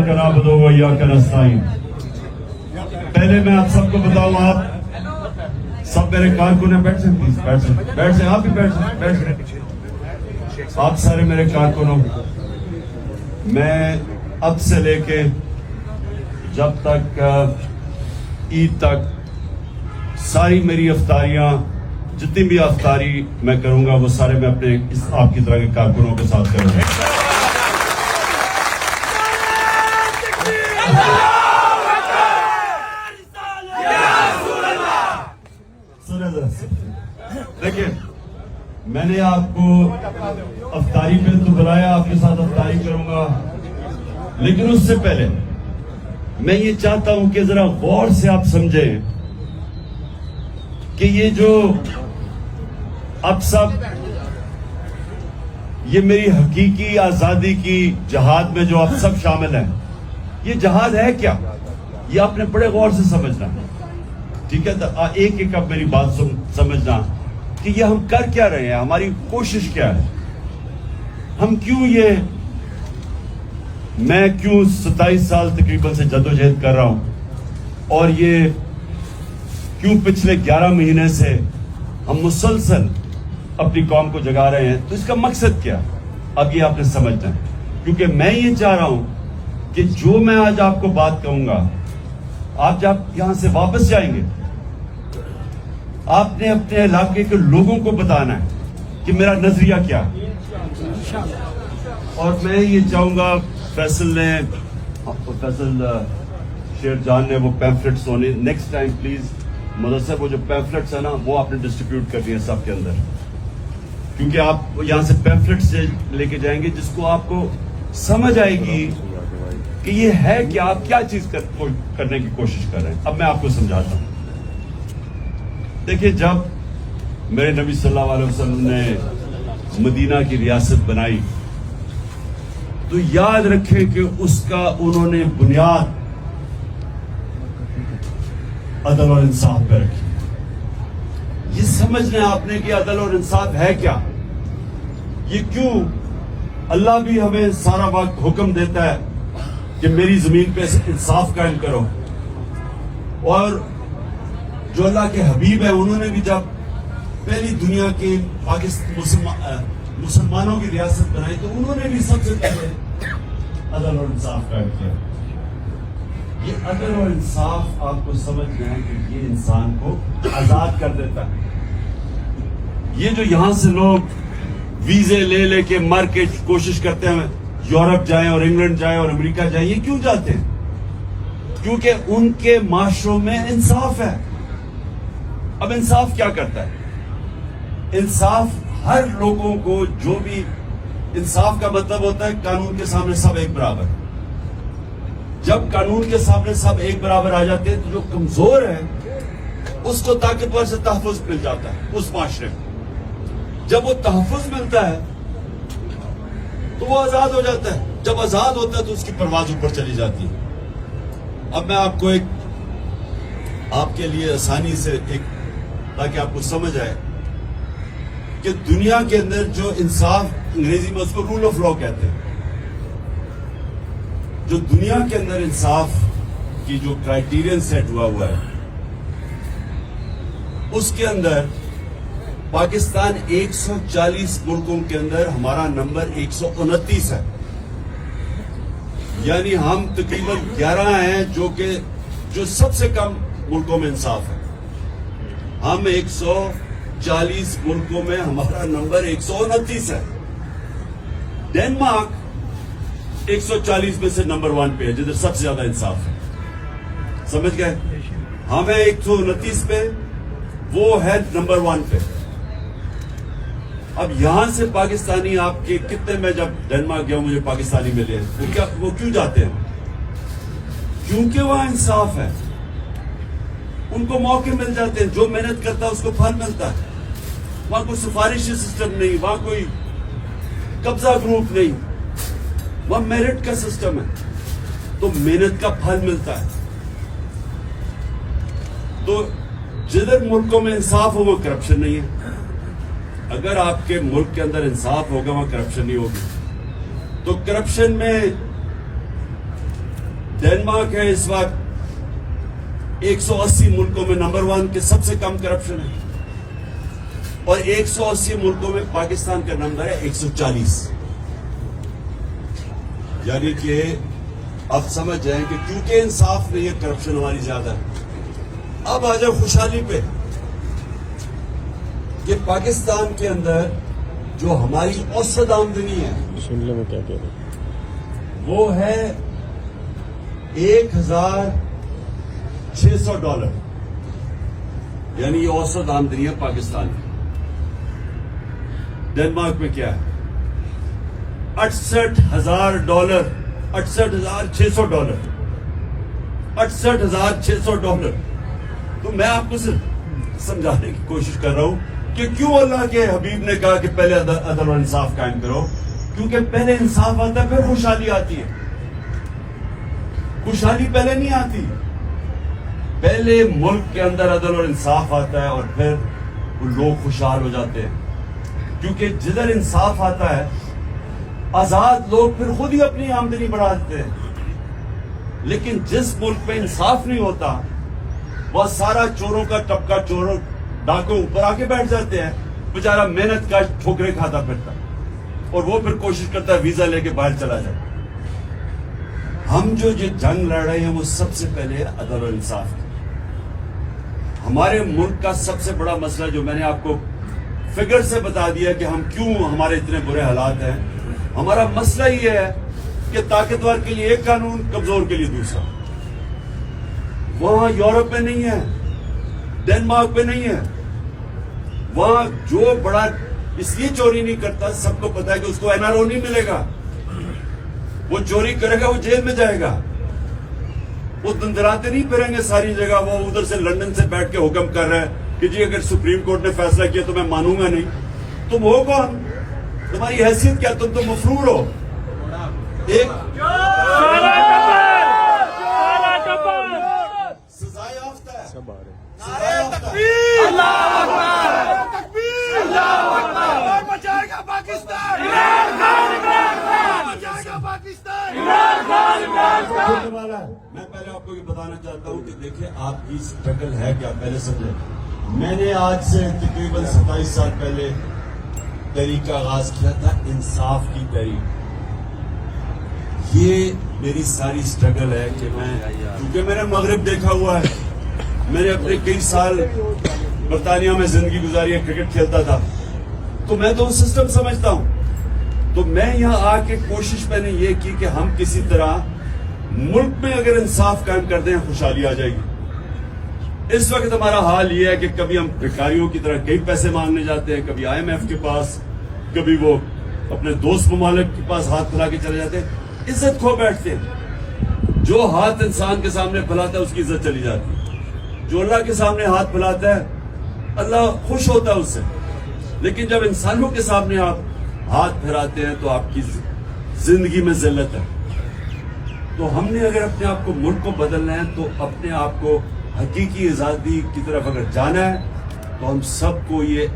इय्याका नअबुदु व इय्याका नस्तईन। पहले मैं आप सबको बताऊं, आप सब मेरे कारकुन हैं, बैठ सकते हैं, आप भी बैठ सकते। आप सारे मेरे कारकुनों, मैं अब से लेके जब तक ईद तक सारी मेरी अफ्तारियां, जितनी भी अफ्तारी मैं करूंगा वो सारे मैं अपने इस आपकी तरह के कारकुनों के साथ करूंगा। देखिए, मैंने आपको अफ्तारी पे तो बुलाया, आपके साथ अफ्तारी करूंगा, लेकिन उससे पहले मैं ये चाहता हूं कि जरा गौर से आप समझें कि ये जो अब सब ये मेरी हकीकी आजादी की जहाद में जो आप सब शामिल हैं, ये जहाद है क्या, ये आपने बड़े गौर से समझना, ठीक है? तो एक एक अब मेरी बात समझना कि ये हम कर क्या रहे हैं, हमारी कोशिश क्या है, हम क्यों मैं क्यों 27 साल तकरीबन से जदोजहद कर रहा हूं, और ये क्यों पिछले 11 महीने से हम मुसलसल अपनी कौम को जगा रहे हैं। तो इसका मकसद क्या, अब ये आपने समझना है, क्योंकि मैं ये चाह रहा हूं कि जो मैं आज आपको बात कहूंगा, आप जब यहां से वापस जाएंगे, आपने अपने इलाके के लोगों को बताना है कि मेरा नजरिया क्या है। और मैं ये चाहूंगा, फैसल शेर जान ने वो पैम्फलेट्स होने, नेक्स्ट टाइम प्लीज मदरसा वो जो पैम्फलेट्स है ना, वो आपने डिस्ट्रीब्यूट करनी है सबके अंदर, क्योंकि आप यहां से पैम्फलेट्स लेके जाएंगे जिसको आपको समझ आएगी कि ये है कि आप क्या चीज करने की कोशिश कर रहे हैं। अब मैं आपको समझाता हूं। देखिए, जब मेरे नबी सल्लल्लाहु अलैहि वसल्लम ने मदीना की रियासत बनाई, तो याद रखें कि उसका उन्होंने बुनियाद अदल और इंसाफ पे रखी। ये समझना आपने कि अदल और इंसाफ है क्या, ये क्यों अल्लाह भी हमें सारा वक्त हुक्म देता है कि मेरी जमीन पे इंसाफ कायम करो, और जो अल्लाह के हबीब है उन्होंने भी जब पहली दुनिया के मुसलमानों की रियासत बनाई तो उन्होंने भी सबसे पहले अदल और इंसाफ कायम किया। ये अदल और इंसाफ आपको समझना है कि ये इंसान को आजाद कर देता है। ये जो यहां से लोग वीजे ले के मर के कोशिश करते हैं यूरोप जाएं और इंग्लैंड जाएं और अमेरिका जाएं, ये क्यों जाते हैं? क्योंकि उनके माशरों में इंसाफ है। अब इंसाफ क्या करता है? इंसाफ हर लोगों को, जो भी इंसाफ का मतलब होता है कानून के सामने सब एक बराबर। जब कानून के सामने सब एक बराबर आ जाते हैं तो जो कमजोर है उसको ताकतवर से तहफ़्फ़ुज़ मिल जाता है उस माशरे में। जब वो तहफ़्फ़ुज़ मिलता है तो वो आजाद हो जाता है। जब आजाद होता है तो उसकी परवाज ऊपर चली जाती है। अब मैं आपको आपके लिए आसानी से ताकि आपको समझ आए कि दुनिया के अंदर जो इंसाफ, अंग्रेजी में उसको रूल ऑफ लॉ कहते हैं, जो दुनिया के अंदर इंसाफ की जो क्राइटेरियन सेट हुआ है, उसके अंदर पाकिस्तान 140 मुल्कों के अंदर हमारा नंबर 129 है। यानी हम तकरीबन 11 हैं जो सबसे कम मुल्कों में इंसाफ है। हम 140 मुल्कों में हमारा नंबर 129 है। डेनमार्क 140 में से नंबर 1 पे है, जिधर सबसे ज्यादा इंसाफ है। समझ गए? हम हैं 129 पे, वो है नंबर 1 पे। अब यहां से पाकिस्तानी आपके कितने, में जब डेनमार्क गया मुझे पाकिस्तानी मिले, वो क्यों जाते हैं? क्योंकि वहां इंसाफ है, उनको मौके मिल जाते हैं, जो मेहनत करता है उसको फल मिलता है। वहां कोई सिफारिशी सिस्टम नहीं, वहां कोई कब्जा ग्रुप नहीं, वहां मेरिट का सिस्टम है, तो मेहनत का फल मिलता है। तो जिधर मुल्कों में इंसाफ हो वो करप्शन नहीं है। अगर आपके मुल्क के अंदर इंसाफ होगा वहां करप्शन नहीं होगी। तो करप्शन में डेनमार्क है इस वक्त 180 मुल्कों में नंबर 1 के सबसे कम करप्शन है, और 180 मुल्कों में पाकिस्तान का नंबर है 140। यानी कि अब समझ जाएं कि क्योंकि इंसाफ नहीं है, करप्शन हमारी ज्यादा है। अब आ जाओ खुशहाली पे कि पाकिस्तान के अंदर जो हमारी औसत आमदनी है शिमले में क्या कह रहे हैं? वो है $1,600, यानी ये औसत आमदनी है पाकिस्तान की। डेनमार्क में क्या है? $68,000, $68,600, $68,600। तो मैं आपको सिर्फ समझाने की कोशिश कर रहा हूं कि क्यों अल्लाह के हबीब ने कहा कि पहले अदल और इंसाफ कायम करो, क्योंकि पहले इंसाफ आता है, फिर खुशहाली आती है। खुशहाली पहले नहीं आती, पहले मुल्क के अंदर अदल और इंसाफ आता है और फिर वो लोग खुशहाल हो जाते हैं। क्योंकि जिधर इंसाफ आता है, आजाद लोग फिर खुद ही अपनी आमदनी बढ़ा देते हैं। लेकिन जिस मुल्क में इंसाफ नहीं होता, वह सारा चोरों का टपका, चोरों डाको ऊपर आके बैठ जाते हैं, बेचारा मेहनत का ठोकरे खाता फिरता, और वो फिर कोशिश करता है वीजा लेके बाहर चला जाए। हम जो ये जंग लड़ रहे हैं वो सबसे पहले है अदल और इंसाफ की। हमारे मुल्क का सबसे बड़ा मसला, जो मैंने आपको फिगर से बता दिया कि हम क्यों हमारे इतने बुरे हालात हैं, हमारा मसला ये है कि ताकतवर के लिए एक कानून, कमजोर के लिए दूसरा। वहां यूरोप में नहीं है, डेनमार्क में नहीं है। वहां जो बड़ा इसलिए चोरी नहीं करता, सबको पता है कि उसको एनआरओ नहीं मिलेगा। वो चोरी करेगा, वो जेल में जाएगा। वो दंदराते नहीं फिरेंगे सारी जगह। वो उधर से लंदन से बैठ के हुक्म कर रहा है कि जी अगर सुप्रीम कोर्ट ने फैसला किया तो मैं मानूंगा नहीं। तुम हो कौन? तुम्हारी हैसियत क्या? तुम तो मफरूर हो। एक सजाए याफ्ता है, सब आ रहे हैं। बचाएगा पाकिस्तान, बचाएगा पाकिस्तान। मैं पहले आपको ये बताना चाहता हूँ कि देखिए आपकी स्ट्रगल है क्या, पहले समझे। मैंने आज से तकरीबन 27 साल पहले तहरीक का आगाज किया था, इंसाफ की तहरीक। ये मेरी सारी स्ट्रगल है कि मैं, क्योंकि मैंने मगरिब देखा हुआ है, मैंने अपने कई साल बरतानिया में जिंदगी गुजारी है, क्रिकेट खेलता था, तो मैं तो सिस्टम समझता हूं। तो मैं यहां आके कोशिश मैंने ये की कि हम किसी तरह मुल्क में अगर इंसाफ कायम कर दें, खुशहाली आ जाएगी। इस वक्त हमारा हाल ये है कि कभी हम भिखारियों की तरह कई पैसे मांगने जाते हैं, कभी IMF के पास, कभी वो अपने दोस्त ममालिक के पास हाथ फैला के चले जाते हैं, इज्जत खो बैठते हैं। जो हाथ इंसान के सामने फैलाता है उसकी इज्जत चली जाती है। जो अल्लाह के सामने हाथ फैलाता है, अल्लाह खुश होता है उससे। लेकिन जब इंसानों के सामने आप हाथ फैलाते हैं तो आपकी जिंदगी में जिल्लत है। तो हमने अगर अपने आप को, मुल्क को बदलना है, तो अपने आप को हकीकी आजादी की तरफ अगर जाना है, तो हम सबको ये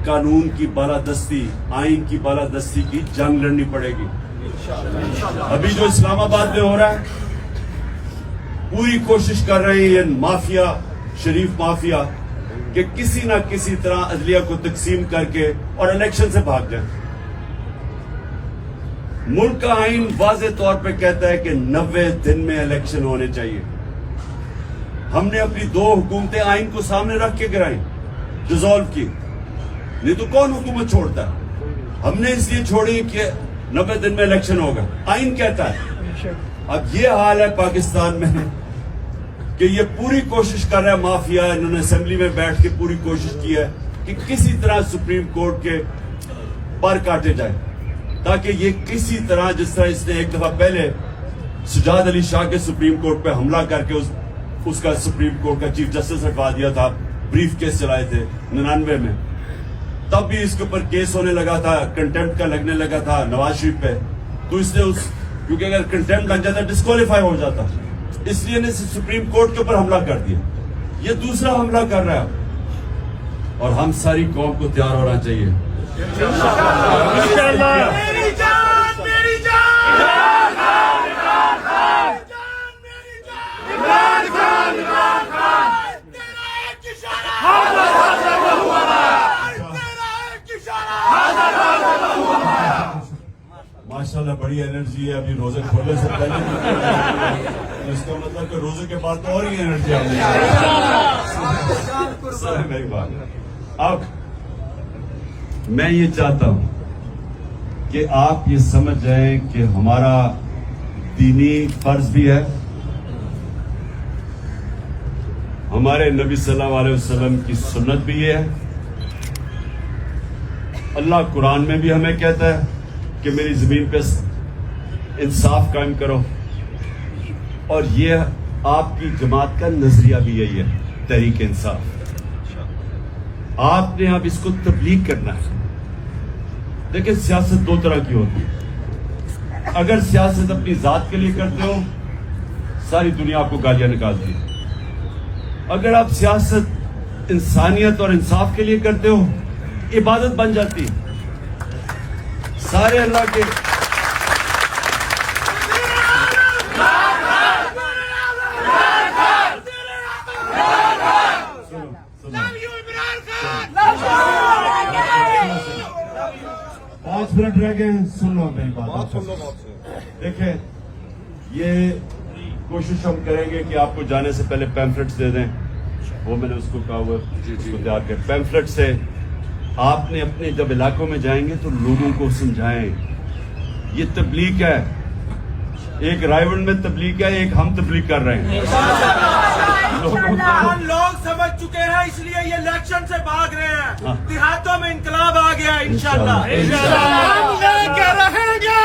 कानून की बालादस्ती, आइन की बालादस्ती की जंग लड़नी पड़ेगी। अभी जो इस्लामाबाद में हो रहा है, पूरी कोशिश कर रहे हैं ये माफिया, शरीफ माफिया, कि किसी ना किसी तरह अदलिया को तकसीम करके और इलेक्शन से भाग जाए। मुल्क का आइन वाज़े तौर पे कहता है कि 90 दिन में इलेक्शन होने चाहिए। हमने अपनी 2 हुकूमतें आइन को सामने रख के गिराई, डिसॉल्व की। नहीं तो कौन हुकूमत छोड़ता है? हमने इसलिए छोड़ी कि 90 दिन में इलेक्शन होगा, आइन कहता है। अब ये हाल है पाकिस्तान में कि ये पूरी कोशिश कर रहा है माफिया, इन्होंने असेंबली में बैठ के पूरी कोशिश की है कि किसी तरह सुप्रीम कोर्ट के पर काटे जाए, ताकि ये किसी तरह, जिस तरह इसने एक दफा पहले सुजाद अली शाह के सुप्रीम कोर्ट पे हमला करके उसका सुप्रीम कोर्ट का चीफ जस्टिस हटवा दिया था, ब्रीफ केस चलाए थे 99 में, तब भी इसके ऊपर केस होने लगा था, कंटेम्प्ट का लगने लगा था नवाज शरीफ पे। तो इसने क्योंकि अगर कंटेम्प्ट लग जाता डिस्क्वालीफाई हो जाता, इसलिए ने सुप्रीम कोर्ट के ऊपर हमला कर दिया। ये दूसरा हमला कर रहा है, और हम सारी कौम को तैयार होना चाहिए। मेरी जान, मेरी जान। بڑی انرجی ہے ابھی روزے کھولنے سے پہلے. اس کا مطلب کہ روزے کے بعد تو اور ہی انرجی آنے ہے میری بات. اب میں یہ چاہتا ہوں کہ آپ یہ سمجھ جائیں کہ ہمارا دینی فرض بھی ہے, ہمارے نبی صلی اللہ علیہ وسلم کی سنت بھی ہے. اللہ قرآن میں بھی ہمیں کہتا ہے کہ میری زمین پہ انصاف قائم کرو, اور یہ آپ کی جماعت کا نظریہ بھی یہی ہے, تحریک انصاف. آپ نے اب اس کو تبلیغ کرنا ہے. دیکھیں سیاست دو طرح کی ہوتی ہے. اگر سیاست اپنی ذات کے لیے کرتے ہو ساری دنیا آپ کو گالیاں نکالتی ہے. اگر آپ سیاست انسانیت اور انصاف کے لیے کرتے ہو عبادت بن جاتی ہے. سارے اللہ کے پانچ منٹ رہ گئے ہیں, سن لو میری بات. دیکھیں یہ کوشش ہم کریں گے کہ آپ کو جانے سے پہلے پیمفلٹس دے دیں. وہ میں نے اس کو کہا ہوا اس کو تیار کر. پیمفلٹ سے آپ نے اپنے جب علاقوں میں جائیں گے تو لوگوں کو سمجھائیں یہ تبلیغ ہے. ایک رائے گنج میں تبلیغ ہے, ایک ہم تبلیغ کر رہے ہیں. لوگ سمجھ چکے ہیں اس لیے یہ الیکشن سے بھاگ رہے ہیں. دیہاتوں میں انقلاب آ گیا ہے انشاءاللہ. ہم لے کے رہیں گے,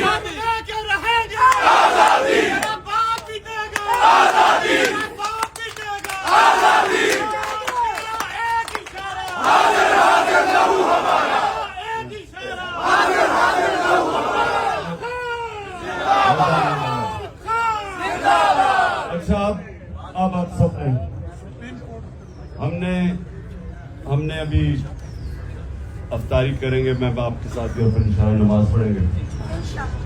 ہم لے کے رہیں گے. میرا باپ پیٹے گا, میرا باپ پیٹے گا. ایک اشارہ, ایک اشارہ. اچھا اب آپ سب ہیں, ہم نے ابھی افطاری کریں گے, میں آپ کے ساتھ گھر پر انشاءاللہ نماز پڑھیں گے.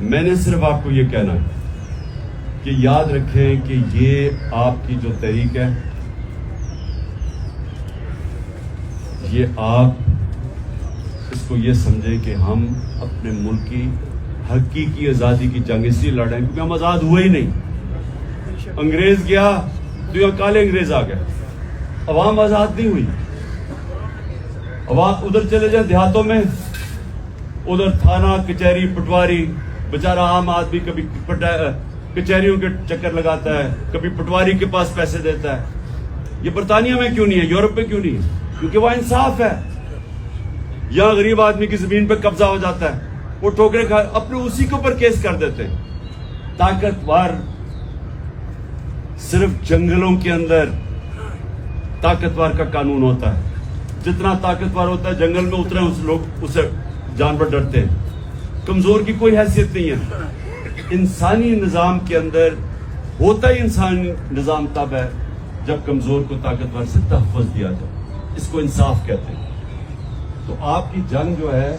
میں نے صرف آپ کو یہ کہنا ہے کہ یاد رکھیں کہ یہ آپ کی جو تحریک ہے یہ آپ اس کو یہ سمجھیں کہ ہم اپنے ملک کی حقیقی آزادی کی جنگ اس لیے لڑ رہے ہیں کیونکہ ہم آزاد ہوئے ہی نہیں. انگریز گیا تو یہاں کالے انگریز آ گئے, عوام آزاد نہیں ہوئی. عوام ادھر چلے جائیں دیہاتوں میں, ادھر تھانہ کچہری پٹواری, بیچارہ عام آدمی کبھی کچہریوں کے چکر لگاتا ہے, کبھی پٹواری کے پاس پیسے دیتا ہے. یہ برطانیہ میں کیوں نہیں ہے, یورپ میں کیوں نہیں ہے؟ کیونکہ وہ انصاف ہے. یہاں غریب آدمی کی زمین پہ قبضہ ہو جاتا ہے, وہ ٹھوکرے کھا اپنے اسی کے اوپر کیس کر دیتے ہیں. طاقتور صرف جنگلوں کے اندر طاقتور کا قانون ہوتا ہے. جتنا طاقتور ہوتا ہے جنگل میں اتنے لوگ اسے جانور ڈرتے ہیں. کمزور کی کوئی حیثیت نہیں ہے. انسانی نظام کے اندر ہوتا ہی انسانی نظام تب ہے جب کمزور کو طاقتور سے تحفظ دیا جائے. اس کو انصاف کہتے ہیں. تو آپ کی جنگ جو ہے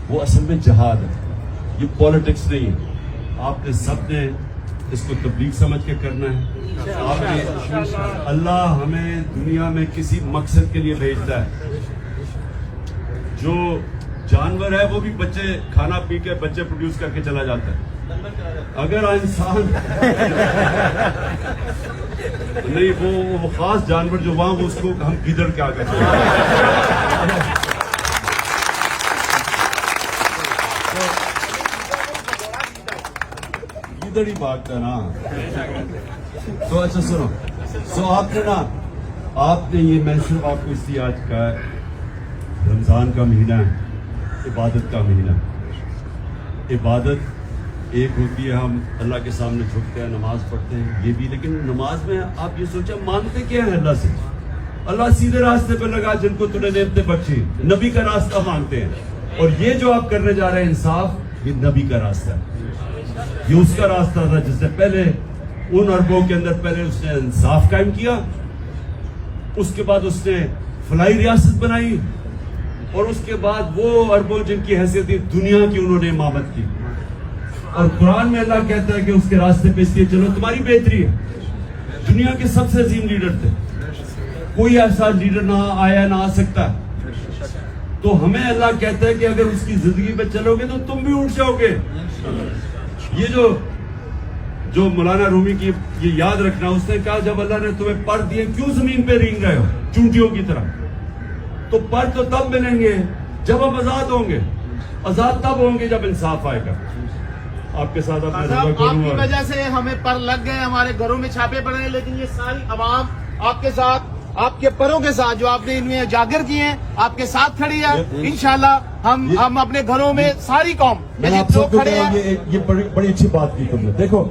وہ اصل میں جہاد ہے, یہ پالیٹکس نہیں ہے. آپ نے سب نے اس کو تبلیغ سمجھ کے کرنا ہے. آپ نے اللہ ہمیں دنیا میں کسی مقصد کے لیے بھیجتا ہے. جو جانور ہے وہ بھی بچے کھانا پی کے بچے پروڈیوس کر کے چلا جاتا ہے. اگر انسان نہیں وہ خاص جانور جو وہاں اس کو ہم گیدڑ کیا کہتے ہیں. گیدڑ ہی بات کا نا. تو اچھا سنو, آپ نے یہ میں صرف آپ کو اس لیے آج کہا ہے رمضان کا مہینہ ہے, عبادت کا مہینہ. عبادت ایک ہوتی ہے ہم اللہ کے سامنے جھکتے ہیں, نماز پڑھتے ہیں, یہ بھی. لیکن نماز میں آپ یہ سوچیں مانگتے کیا ہے اللہ سے؟ اللہ سیدھے راستے پہ لگا جن کو تُو نے نعمتیں بخشی, نبی کا راستہ مانگتے ہیں. اور یہ جو آپ کرنے جا رہے ہیں انصاف, یہ نبی کا راستہ ہے. یہ اس کا راستہ تھا جس سے پہلے ان عربوں کے اندر پہلے اس نے انصاف قائم کیا, اس کے بعد اس نے فلاحی ریاست بنائی, اور اس کے بعد وہ عربوں جن کی حیثیت تھی دنیا کی انہوں نے امامت کی. اور قرآن میں اللہ کہتا ہے کہ اس کے راستے پہ اس لیے چلو تمہاری بہتری ہے. دنیا کے سب سے عظیم لیڈر تھے, کوئی ایسا لیڈر نہ آیا نہ آ سکتا. تو ہمیں اللہ کہتا ہے کہ اگر اس کی زندگی پہ چلو گے تو تم بھی اٹھ جاؤ گے. یہ جو مولانا رومی کی یہ یاد رکھنا, اس نے کہا جب اللہ نے تمہیں پر دیے کیوں زمین پہ رینگ رہے ہو چونٹیوں کی طرح؟ تو پر تو تب ملیں گے جب ہم آزاد ہوں گے. آزاد تب ہوں گے جب انصاف آئے گا. آپ کے ساتھ اپنا صاحب آپ کی وجہ سے ہمیں پر لگ گئے, ہمارے گھروں میں چھاپے پڑ رہے ہیں, لیکن یہ ساری عوام آپ کے ساتھ, آپ کے پروں کے ساتھ جو آپ نے ان میں اجاگر کیے ہیں, آپ کے ساتھ کھڑی ہے. انشاءاللہ ہم اپنے گھروں میں ساری قوم میں آپ سب کو کہوں یہ بڑی اچھی بات کی تم نے. دیکھو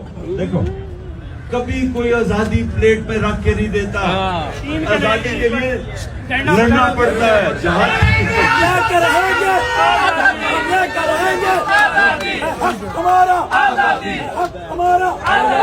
کبھی کوئی آزادی پلیٹ پہ رکھ کے نہیں دیتا, آزادی کے لیے لڑنا پڑتا ہے. جہاں ہمارا